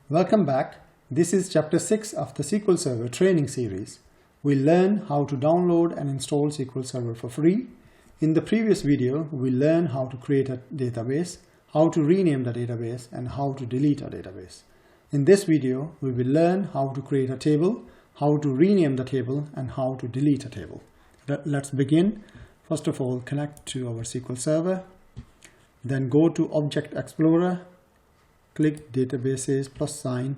Welcome back. This is Chapter 6 of the SQL Server training series. We'll learn how to download and install SQL Server for free. In the previous video, we learned how to create a database, how to rename the database, and how to delete a database. In this video, we will learn how to create a table, how to rename the table, and how to delete a table. Let's begin. First of all, connect to our SQL Server. Then go to Object Explorer. Click Databases +,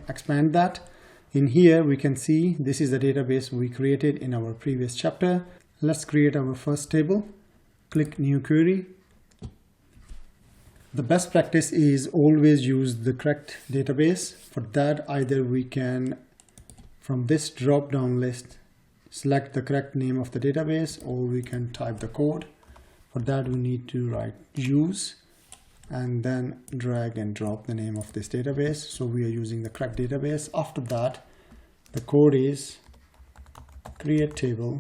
expand that. In here we can see this is the database we created in our previous chapter. Let's create our first table. Click New Query. The best practice is always use the correct database. For that, either we can, from this drop down list, select the correct name of the database, or we can type the code. For that, we need to write use and then drag and drop the name of this database. So we are using the correct database. After that, the code is create table,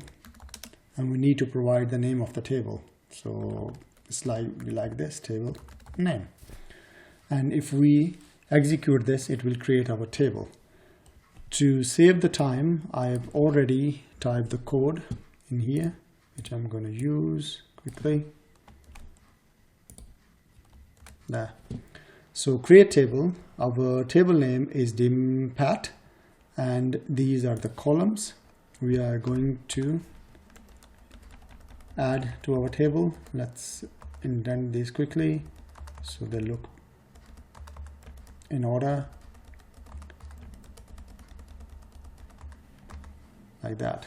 and we need to provide the name of the table. So it's like this, table name. And if we execute this, it will create our table. To save the time, I've already typed the code in here, which I'm going to use quickly. There. So create table. Our table name is dimpat, and these are the columns we are going to add to our table. Let's indent these quickly so they look in order, like that.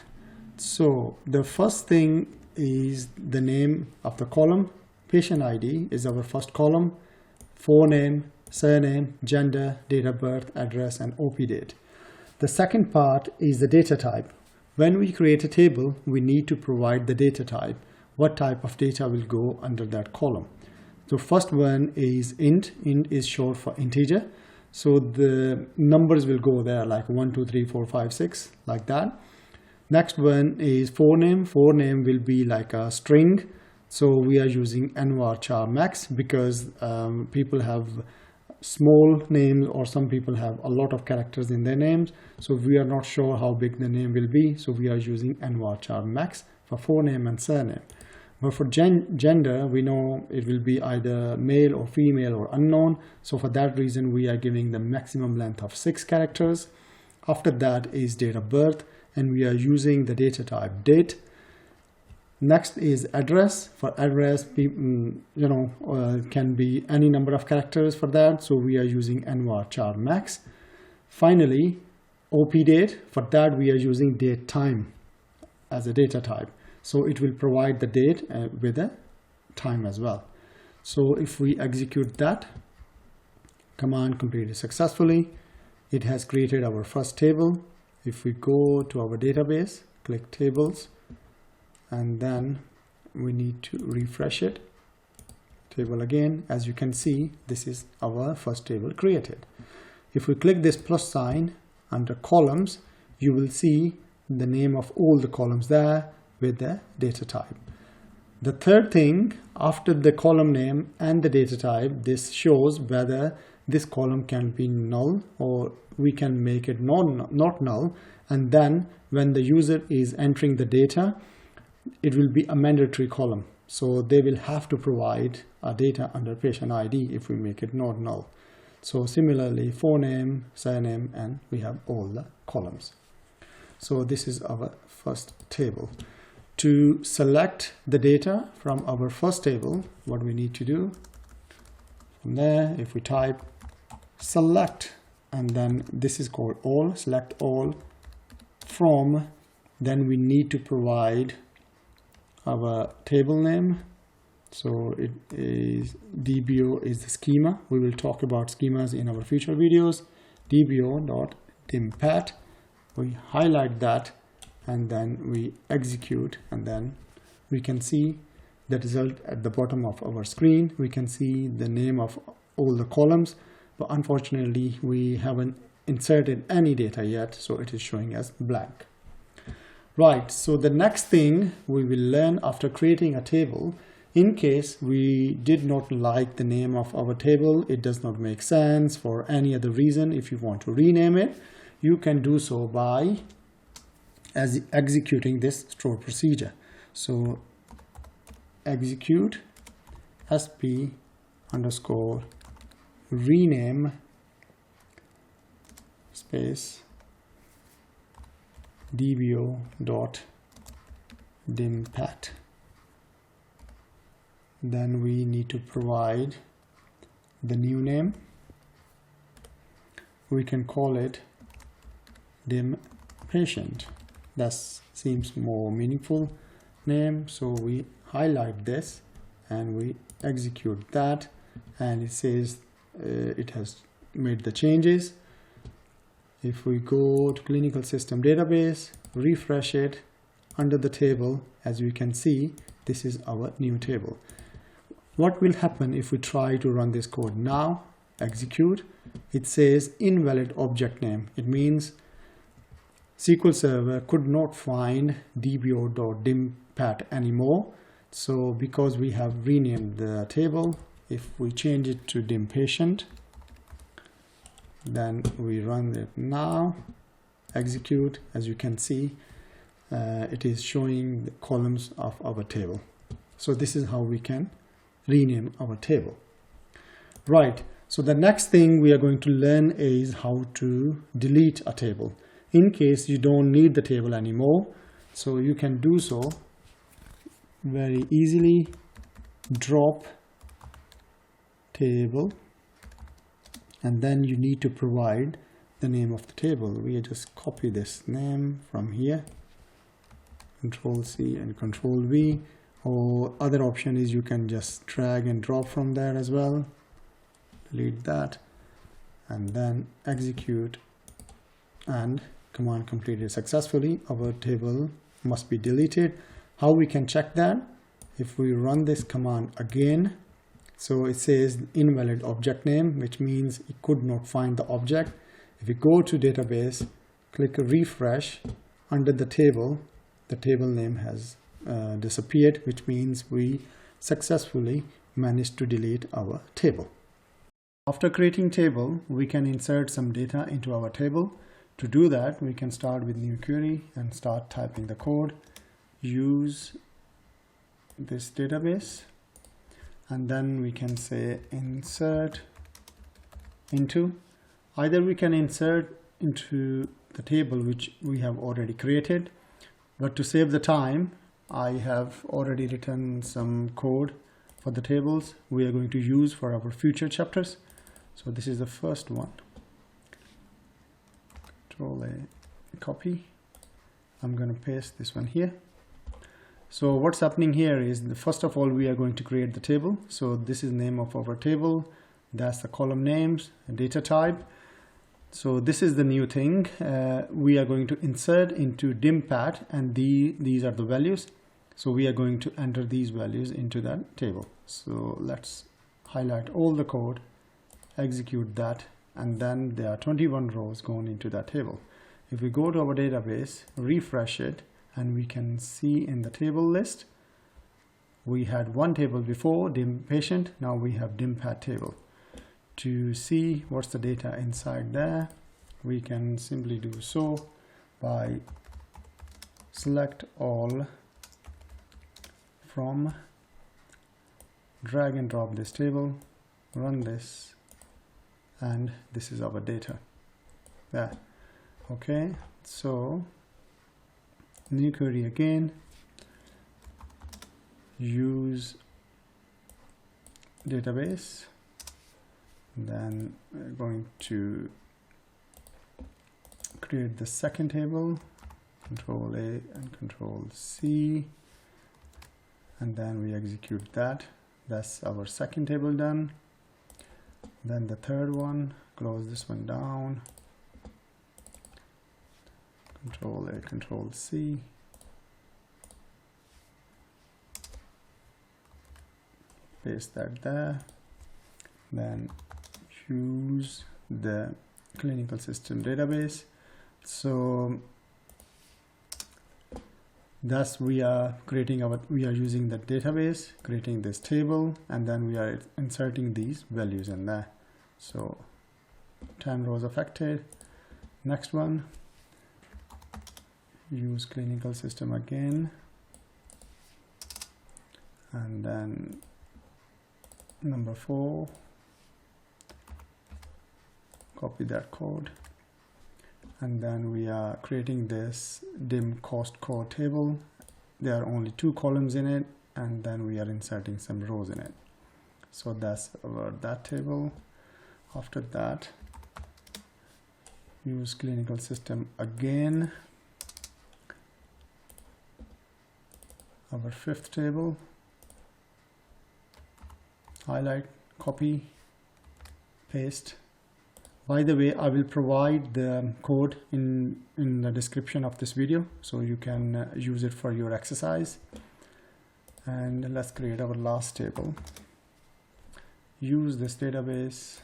So the first thing is the name of the column. Patient ID is our first column. Forename, surname, gender, date of birth, address, and OP date. The second part is the data type. When we create a table, we need to provide the data type. What type of data will go under that column? So first one is int. Int is short for integer. So the numbers will go there like 1, 2, 3, 4, 5, 6, like that. Next one is forename. Forename will be like a string. So we are using NULL max because people have small names, or some people have a lot of characters in their names. So we are not sure how big the name will be. So we are using NULL max for forename and surname. But for gender, we know it will be either male or female or unknown. So for that reason, we are giving the maximum length of 6 characters. After that is date of birth, and we are using the data type date. Next is address. For address, can be any number of characters for that. So we are using NULL max. Finally, OP date. For that, we are using date time as a data type. So it will provide the date with a time as well. So if we execute that command completed successfully, it has created our first table. If we go to our database, click tables, and then we need to refresh it. Table again. As you can see, this is our first table created. If we click this plus sign under columns, you will see the name of all the columns there with the data type. The third thing, after the column name and the data type, this shows whether this column can be null, or we can make it not null. And then when the user is entering the data, it will be a mandatory column. So they will have to provide a data under patient ID if we make it not null. So similarly, forename, surname, and we have all the columns. So this is our first table. To select the data from our first table, what we need to do, from there, if we type select, and then this is called all, select all from, then we need to provide our table name. So it is DBO is the schema. We will talk about schemas in our future videos. DBO.dimpat. We highlight that, and then we execute, and then we can see the result at the bottom of our screen. We can see the name of all the columns, but unfortunately we haven't inserted any data yet, so it is showing as blank. Right, so the next thing we will learn after creating a table In case we did not like the name of our table, it does not make sense for any other reason, if you want to rename it, you can do so by executing this store procedure. So execute sp underscore rename space dbo dot dimpat. Then we need to provide the new name. We can call it dim patient. That seems more meaningful name, so we highlight this and we execute that, and it says it has made the changes. If we go to clinical system database, refresh it, under the table, as we can see, this is our new table. What will happen if we try to run this code now? Execute. It says invalid object name. It means SQL Server could not find dbo.dimpat anymore. So because we have renamed the table, if we change it to dim patient, then we run it now, execute, as you can see, it is showing the columns of our table. So this is how we can rename our table. Right, so the next thing we are going to learn is how to delete a table. In case you don't need the table anymore, so you can do so very easily. Drop table, and then you need to provide the name of the table. We just copy this name from here, Control C and Control V, or other option is you can just drag and drop from there as well. Delete that and then execute, and command completed successfully. Our table must be deleted. How we can check that? If we run this command again, so it says invalid object name, which means it could not find the object. If you go to database, click refresh, under the table name has disappeared, which means we successfully managed to delete our table. After creating table, we can insert some data into our table. To do that, we can start with new query and start typing the code. Use this database, and then we can say insert into. Either we can insert into the table which we have already created, but to save the time, I have already written some code for the tables we are going to use for our future chapters. So this is the first one. Control A, copy. I'm going to paste this one here. So what's happening here is, first of all, we are going to create the table. So this is name of our table. That's the column names, data type. So this is the new thing. We are going to insert into dimpat, and these are the values. So we are going to enter these values into that table. So let's highlight all the code, execute that, and then there are 21 rows going into that table. If we go to our database, refresh it, and we can see in the table list, we had one table before, dim patient, now we have dimpat table. To see what's the data inside there, we can simply do so by select all from, drag and drop this table, run this, and this is our data there. Okay, so new query again, use database, then we're going to create the second table, Control A and Control C, and then we execute that. That's our second table done. Then the third one, close this one down, Control A, Control C, paste that there, then use the clinical system database. So Thus we are using the database, creating this table, and then we are inserting these values in there. So 10 rows affected. Next one, use clinical system again, and then number 4, copy that code, and then we are creating this dim cost core table. There are only 2 columns in it, and then we are inserting some rows in it. So that's that table. After that, use clinical system again, our 5th table, highlight, copy, paste. By the way, I will provide the code in the description of this video, so you can use it for your exercise. And let's create our last table. Use this database,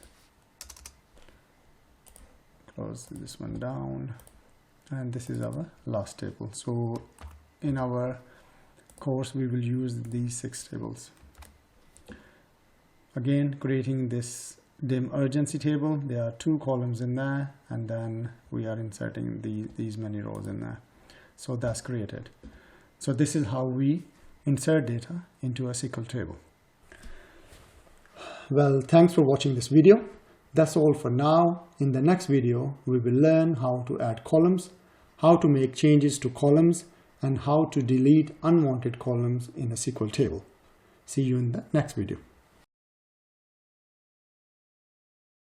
close this one down, and this is our last table. So in our course we will use these 6 tables. Again, creating this dim urgency table. There are 2 columns in there, and then we are inserting these many rows in there. So that's created. So this is how we insert data into a SQL table. Well, thanks for watching this video. That's all for now. In the next video, we will learn how to add columns, how to make changes to columns, and how to delete unwanted columns in a SQL table. See you in the next video.